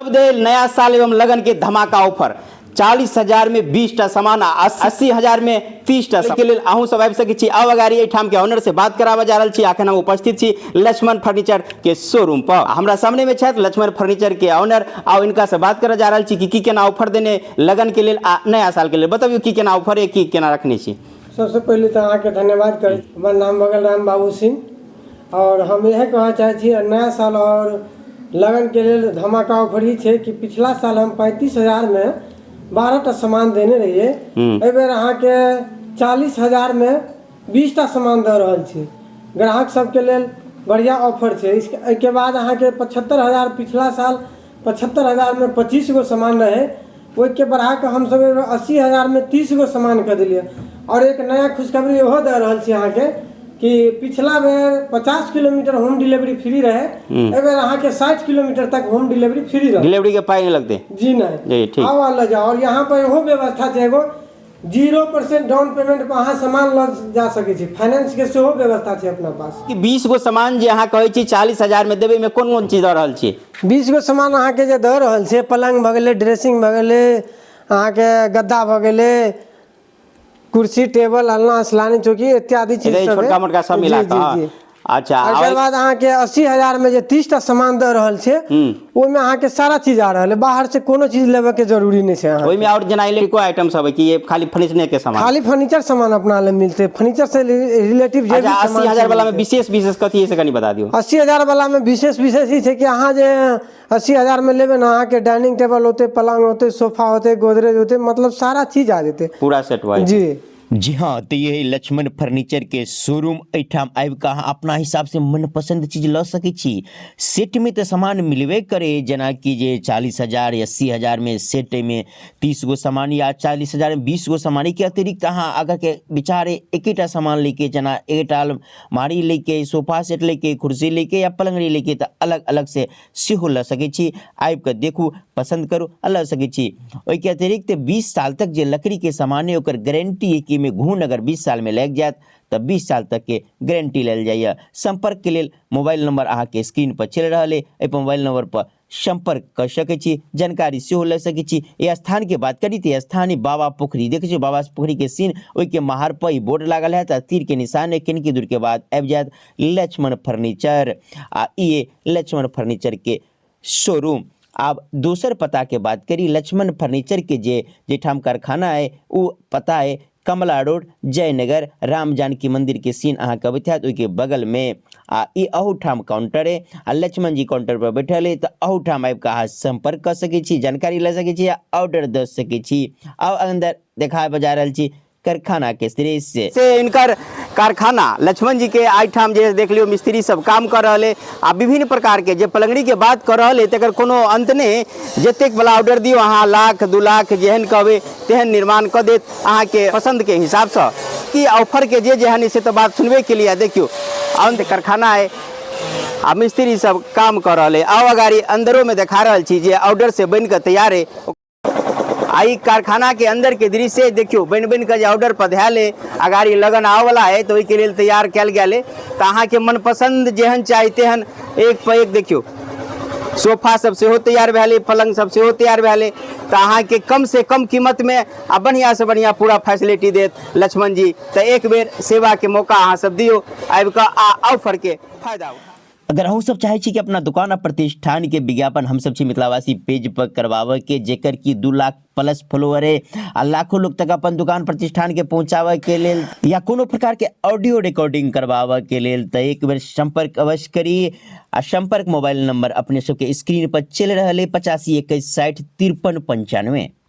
दे नया साल एवं लगन के धमाका ऑफर 40,000 में 20टा सामान, 80,000 में 30टा के लिए अहूँ सब आबि सकै छी। आब अगाड़ी एहिठाम के ऑनर से बात कराबा जा रहल छी। अखन हम उपस्थित छी लक्ष्मण फर्नीचर के शोरूम पर। हमरा सामने में छथि लक्ष्मण फर्नीचर के ऑनर। आओ इनका से बात करऽ जा रहल छी कि की केना ऑफर देने लगन के लेल आ नया साल के लेल। बताबियो की केना ऑफर है, की केना रखने छी। सबसे पहले तो अहाँ के धन्यवाद करै छी। हमर नाम बगल राम बाबू सिंह और हम यह कहना चाहे छी नया साल और लगन के लिए धमाका ऑफर ही है कि पिछला साल हम 35,000 में 12टा सामान देने रहिए। ए बेर अहाँ के 40,000 में 20टा सामान दे रहल छी। ग्राहक सबके लेल बढ़िया ऑफर है। इसके बाद अहाँ के 75,000 पिछला साल 75,000 में 25 गो सामान रहे, वो के बढ़ा के हम सब 80,000 में 30 गो सामान कर दिलिए। और एक नया खुशखबरी इहो दे रहल छी अहाँ के कि पिछला बेर 50 किलोमीटर होम डिलीवरी फ्री रहे, ए बेर अहाँ के 60 किलोमीटर तक होम डिलीवरी फ्री रहे। डिलीवरी के पाई नहीं लगते जी नहीं, ठीक। आओ ले जाओ। और यहाँ पर एहो व्यवस्था है एगो 0% डाउन पेमेंट पर अहाँ सामान ल जा सके छी। फाइनेंस के सेहो व्यवस्था है अपना पास कि 20 गो सामान जे अहाँ कहै छी 40,000 में देबे में कोन कोन चीज दऽ रहल छी। 20 गो सामान अहाँ के जे दऽ रहल छै, पलंग भ गेलै, ड्रेसिंग भ गेलै, अहाँ के गद्दा भ गेलै, कुर्सी टेबल अलना असलानी चौकी इत्यादि चीज सब छोटका मोटका सब मिला के। अच्छा, ओकर बाद अहाँ के 80,000 में जे 30टा सामान दे रहल छै, ओइ में अहाँ के सारा चीज आ रहल है। बाहर से कोनो चीज लेबे के जरूरी नहीं है। ओइ में और जना इलेक्ट्रिको आइटम सब है कि ये खाली फर्नीचर के सामान? खाली फर्नीचर सामान अपना ले मिलते। फर्नीचर से रिलेटिव जे भी सामान 80,000 वाला में विशेष विशेष कथी है से कनी बता दियो। 80,000 वाला में विशेष विशेष ही है कि अहाँ जे 80,000 में लेबे ना, अहाँ के डाइनिंग टेबल होते, पलंग होते, सोफा होते, गोदरेज होते, मतलब सारा चीज आ जेते, पूरा सेट हुआ जी। जी हाँ, तो ये लक्ष्मण फर्नीचर के शोरूम एठाम आबि कऽ अपना हिसाब से मनपसंद चीज लऽ सकै छी। सेट में तो सामान मिलबे करे, जना कि जे 40,000 या 80,000 में सेट में 30 गो सामान या 40,000 में 20 गो सामान के अतिरिक्त अहाँ अगर के विचारे एकेटा सामान लेके, जना एकटा अलमारी लेके, सोफा सेट लेके, कुर्सी लेके या पलंगड़ी लेके तो अलग अलग से सेहो लऽ सकै छी। आबि कऽ देखू, पसंद करू, लऽ सकै छी। ओहि के अतिरिक्त 20 साल तक जे लकड़ी के सामान है ओकर गारंटी है कि में घून अगर 20 साल में लग जात तो 20 साल तक के गारंटी लेल जाइए। संपर्क के लिए मोबाइल नंबर अहाँ के स्क्रीन पर चल रहा है, ए मोबाइल नंबर पर संपर्क कर सकै छी, जानकारी सेहो ले सकै छी। ये स्थान के बात करी तो स्थानीय बाबा पोखरी देखे छी, बाबा पोखरी के सीन ओहि के महार पर ही बोर्ड लागल है, तीर के निशान है, किनकी दूर के बाद आबि जात लक्ष्मण फर्नीचर। आ ये लक्ष्मण फर्नीचर के शोरूम। अब दूसर पता के बात करी लक्ष्मण फर्नीचर के जेठाम कारखाना है, वो पता है कमला रोड, जयनगर, राम जानकी मंदिर के सीन अहाँ के बता के बगल में ई अहूठाम काउंटर है। लक्ष्मण जी काउंटर पर बैठल है, तो अहूठाम आबि अहाँ संपर्क कर सकै छी, जानकारी ले सकै छी, ऑर्डर दे सकै छी। अब अंदर देखा बजा रहल छी कारखाना के दृश्य से इनकर कारखाना लक्ष्मण जी के आइठाम जे देख लियो मिस्त्री सब काम कर रहे आ विभिन्न प्रकार के जे पलंगड़ी के बात कर रहे तकर कोनो अंत नहीं। जतेक वाला ऑर्डर दियो अहाँ लाख 2 लाख जेहन कहबे तेहन निर्माण कर देत अहाँ के पसंद के हिसाब से। कि ऑफर के जेहन से तो बात सुनबे के लिए देखियो अंत कारखाना है आ मिस्त्री सब काम कर रहे। आओ अगाड़ी अंदरों में देखा रहा छी जे ऑर्डर से बन के तैयार है। आई कारखाना के अंदर के दृश्य देखियो, बन बन के ऑर्डर पर ध्याले अगाड़ी लगन आवे वाला है, तो के लिए तैयार कल गए। तो अहाँ के मनपसंद जेहन चाही तेहन एक पर एक देखियो सोफा सब से हो तैयार भेले, पलंग सब से हो तैयार भेले। तो अहाँ के कम से कम कीमत में आ बढ़िया से बढ़िया पूरा फैसिलिटी देत लक्ष्मण जी। तो एक बेर सेवा के मौका अहाँ सब दियो, आबि के ऑफर के फायदा उठाओ। अगर हम सब चाहे छी कि अपना दुकान और प्रतिष्ठान के विज्ञापन हम सब छी मिथिलावासी पेज पर करवावे के, जेकर की 2 लाख प्लस फॉलोअर है आ लाखों लोग तक अपन दुकान प्रतिष्ठान के पहुंचावे के लेल या कोनो प्रकार के ऑडियो रिकॉर्डिंग करवावे के लेल, तो एक बार संपर्क अवश्य करी। आ संपर्क मोबाइल नंबर अपने सबके स्क्रीन पर चल रहा है 85 21 60 53 95।